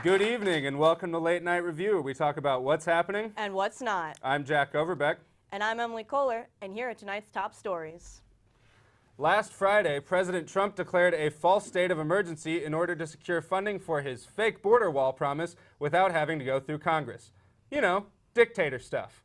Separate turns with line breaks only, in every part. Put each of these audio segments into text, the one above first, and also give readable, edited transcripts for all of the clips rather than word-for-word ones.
Good evening and welcome to Late Night Review, where we talk about what's happening
and what's not.
I'm Jack Overbeck.
And I'm Emily Kohler, and here are tonight's top stories.
Last Friday, President Trump declared a false state of emergency in order to secure funding for his fake border wall promise without having to go through Congress. You know, dictator stuff.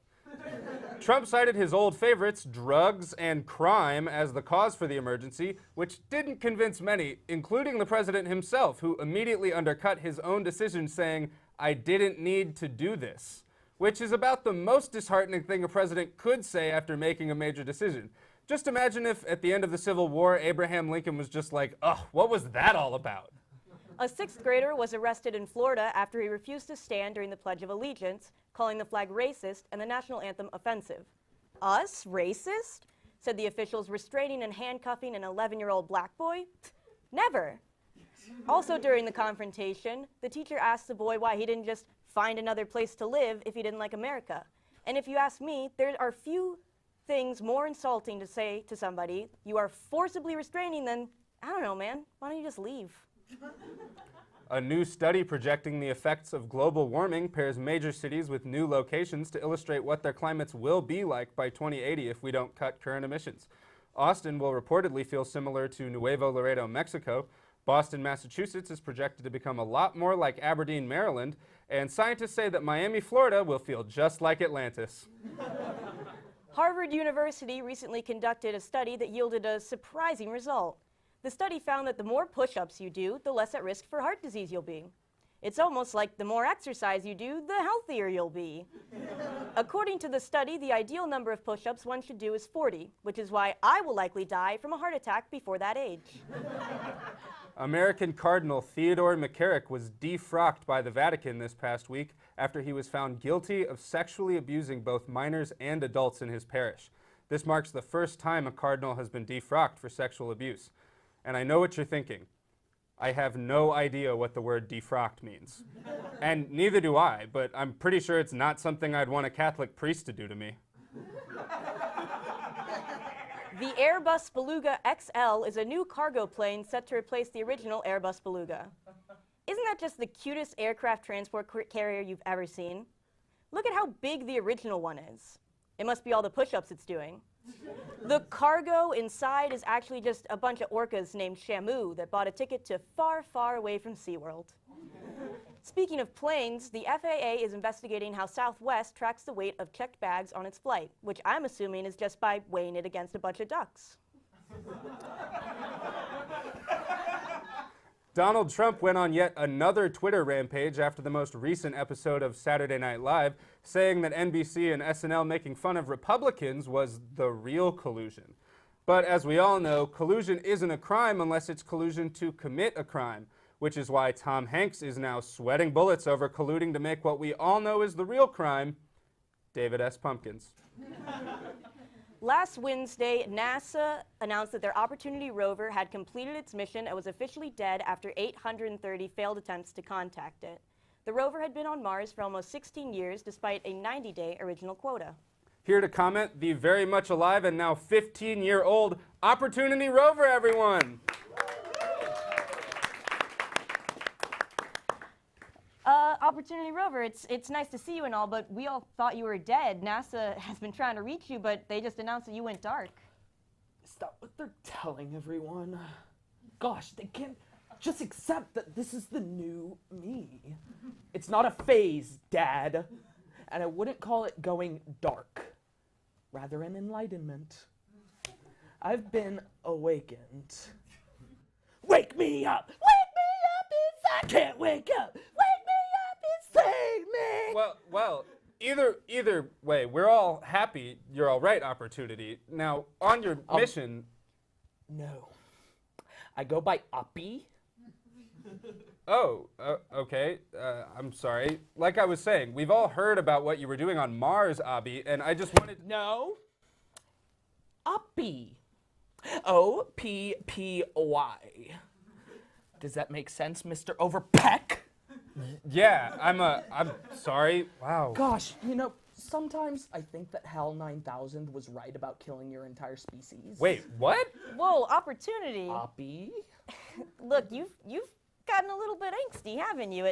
Trump cited his old favorites, drugs and crime, as the cause for the emergency, which didn't convince many, including the president himself, who immediately undercut his own decision saying, "I didn't need to do this," which is about the most disheartening thing a president could say after making a major decision. Just imagine if, at the end of the Civil War, Abraham Lincoln was just like, "Ugh, what was that all about?"
A sixth grader was arrested in Florida after he refused to stand during the Pledge of Allegiance, calling the flag racist and the national anthem offensive. Us? Racist? Said the officials, restraining and handcuffing an 11-year-old black boy? Never. Also during the confrontation, the teacher asked the boy why he didn't just find another place to live if he didn't like America. And if you ask me, there are few things more insulting to say to somebody you are forcibly restraining than, I don't know, man, why don't you just leave?
A new study projecting the effects of global warming pairs major cities with new locations to illustrate what their climates will be like by 2080 if we don't cut current emissions. Austin will reportedly feel similar to Nuevo Laredo, Mexico. Boston, Massachusetts is projected to become a lot more like Aberdeen, Maryland. And scientists say that Miami, Florida will feel just like Atlantis.
Harvard University recently conducted a study that yielded a surprising result. The study found that the more push-ups you do, the less at risk for heart disease you'll be. It's almost like the more exercise you do, the healthier you'll be. According to the study, the ideal number of push-ups one should do is 40, which is why I will likely die from a heart attack before that age.
American Cardinal Theodore McCarrick was defrocked by the Vatican this past week after he was found guilty of sexually abusing both minors and adults in his parish. This marks the first time a cardinal has been defrocked for sexual abuse. And I know what you're thinking. I have no idea what the word defrocked means. And neither do I, but I'm pretty sure it's not something I'd want a Catholic priest to do to me.
The Airbus Beluga XL is a new cargo plane set to replace the original Airbus Beluga. Isn't that just the cutest aircraft transport carrier you've ever seen? Look at how big the original one is. It must be all the push-ups it's doing. The cargo inside is actually just a bunch of orcas named Shamu that bought a ticket to far, far away from SeaWorld. Speaking of planes, the FAA is investigating how Southwest tracks the weight of checked bags on its flight, which I'm assuming is just by weighing it against a bunch of ducks.
Donald Trump went on yet another Twitter rampage after the most recent episode of Saturday Night Live, saying that NBC and SNL making fun of Republicans was the real collusion. But as we all know, collusion isn't a crime unless it's collusion to commit a crime, which is why Tom Hanks is now sweating bullets over colluding to make what we all know is the real crime, David S. Pumpkins.
Last Wednesday, NASA announced that their Opportunity rover had completed its mission and was officially dead after 830 failed attempts to contact it. The rover had been on Mars for almost 16 years, despite a 90-day original quota.
Here to comment, the very much alive and now 15-year-old Opportunity rover, everyone!
Opportunity rover, it's nice to see you and all, but we all thought you were dead. NASA has been trying to reach you, but they just announced that you went dark.
Stop what they're telling everyone. Gosh, they can't just accept that this is the new me. It's not a phase, Dad. And I wouldn't call it going dark. Rather an enlightenment. I've been awakened. Wake me up! Wake me up! I can't wake up! Wake me up and save me!
Well, either way, we're all happy you're all right, Opportunity. Now, on your mission...
No. I go by Uppy.
Oh, okay. I'm sorry. Like I was saying, we've all heard about what you were doing on Mars, Abby, and I just wanted...
No. Uppy. O-P-P-Y. Does that make sense, Mr. Overpeck?
Yeah, I'm sorry. Wow.
Gosh, you know, sometimes I think that HAL 9000 was right about killing your entire species.
Wait, what?
Whoa, Opportunity.
Uppy?
Look, you've gotten a little bit angsty, haven't you?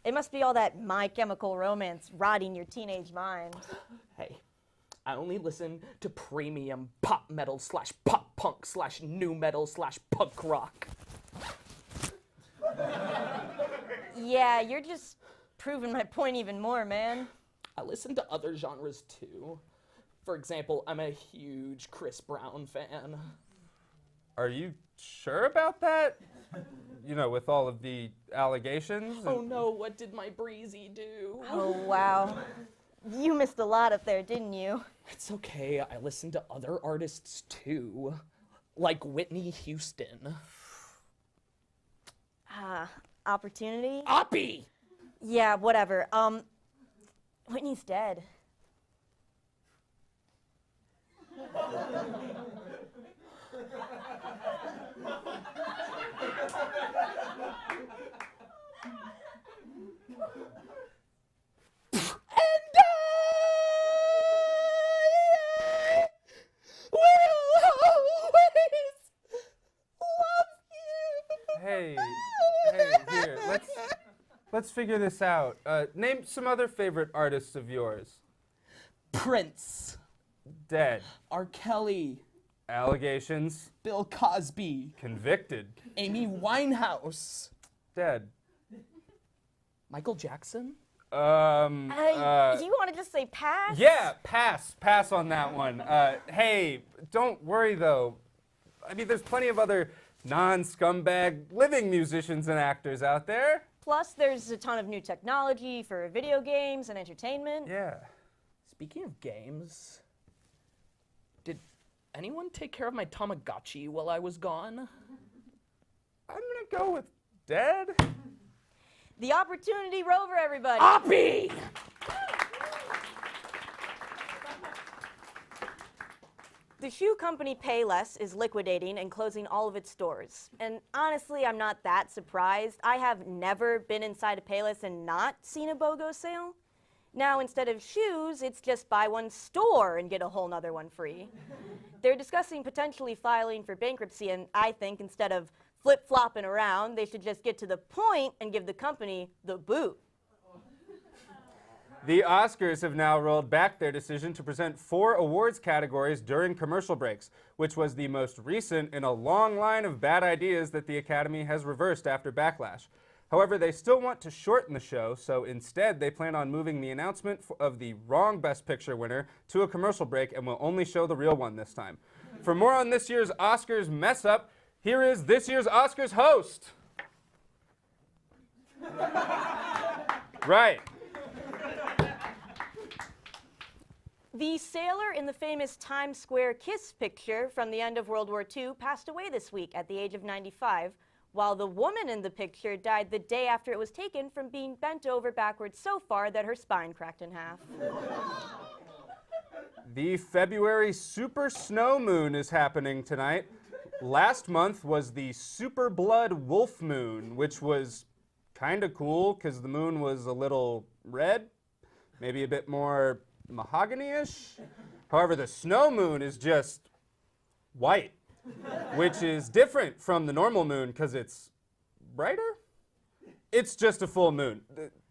It must be all that My Chemical Romance rotting your teenage mind.
Hey, I only listen to premium pop metal / pop punk / new metal / punk rock.
Yeah, you're just proving my point even more, man.
I listen to other genres too. For example, I'm a huge Chris Brown fan.
Are you sure about that? You know, with all of the allegations?
Oh no, what did my breezy do?
Oh, wow. You missed a lot up there, didn't you?
It's okay, I listen to other artists too. Like Whitney Houston.
Opportunity?
Oppie!
Yeah, whatever. Whitney's dead.
Hey, here, let's figure this out. Name some other favorite artists of yours.
Prince,
Dead.
R. Kelly,
Allegations.
Bill Cosby,
Convicted.
Amy Winehouse,
Dead.
Michael Jackson.
You want to just say pass?
Yeah, pass on that one. Hey, don't worry though. I mean, there's plenty of other non-scumbag living musicians and actors out there.
Plus, there's a ton of new technology for video games and entertainment.
Yeah.
Speaking of games, did anyone take care of my Tamagotchi while I was gone?
I'm gonna go with Dead.
The Opportunity Rover, everybody.
Oppie!
The shoe company Payless is liquidating and closing all of its stores. And honestly, I'm not that surprised. I have never been inside a Payless and not seen a BOGO sale. Now, instead of shoes, it's just buy one store and get a whole nother one free. They're discussing potentially filing for bankruptcy, and I think instead of flip-flopping around, they should just get to the point and give the company the boot.
The Oscars have now rolled back their decision to present 4 awards categories during commercial breaks, which was the most recent in a long line of bad ideas that the Academy has reversed after backlash. However, they still want to shorten the show, so instead they plan on moving the announcement of the wrong Best Picture winner to a commercial break and will only show the real one this time. For more on this year's Oscars mess up, here is this year's Oscars host. Right.
The sailor in the famous Times Square kiss picture from the end of World War II passed away this week at the age of 95, while the woman in the picture died the day after it was taken from being bent over backwards so far that her spine cracked in half.
The February super snow moon is happening tonight. Last month was the super blood wolf moon, which was kind of cool because the moon was a little red, maybe a bit more mahogany-ish. However, the snow moon is just white, which is different from the normal moon because it's brighter. It's just a full moon.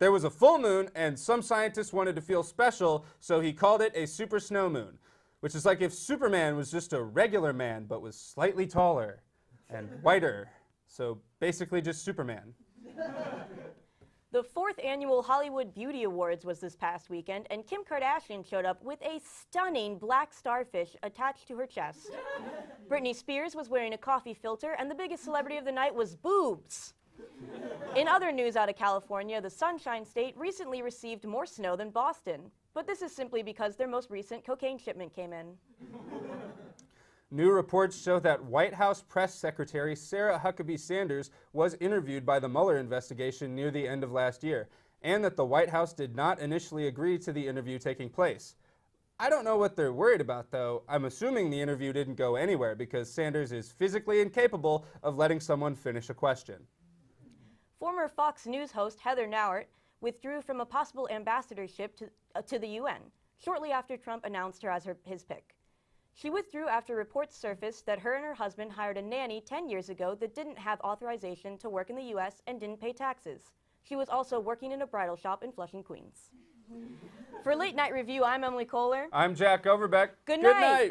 There was a full moon, and some scientists wanted to feel special, so he called it a super snow moon, which is like if Superman was just a regular man, but was slightly taller and whiter. So basically just Superman.
The 4th annual Hollywood Beauty Awards was this past weekend, and Kim Kardashian showed up with a stunning black starfish attached to her chest. Britney Spears was wearing a coffee filter, and the biggest celebrity of the night was boobs. In other news out of California, the Sunshine State recently received more snow than Boston, but this is simply because their most recent cocaine shipment came in.
New reports show that White House Press Secretary Sarah Huckabee Sanders was interviewed by the Mueller investigation near the end of last year, and that the White House did not initially agree to the interview taking place. I don't know what they're worried about, though. I'm assuming the interview didn't go anywhere because Sanders is physically incapable of letting someone finish a question.
Former Fox News host Heather Nauert withdrew from a possible ambassadorship to the UN shortly after Trump announced her as his pick. She withdrew after reports surfaced that her and her husband hired a nanny 10 years ago that didn't have authorization to work in the U.S. and didn't pay taxes. She was also working in a bridal shop in Flushing, Queens. For Late Night Review, I'm Emily Kohler.
I'm Jack Overbeck.
Good
Good
night.
night.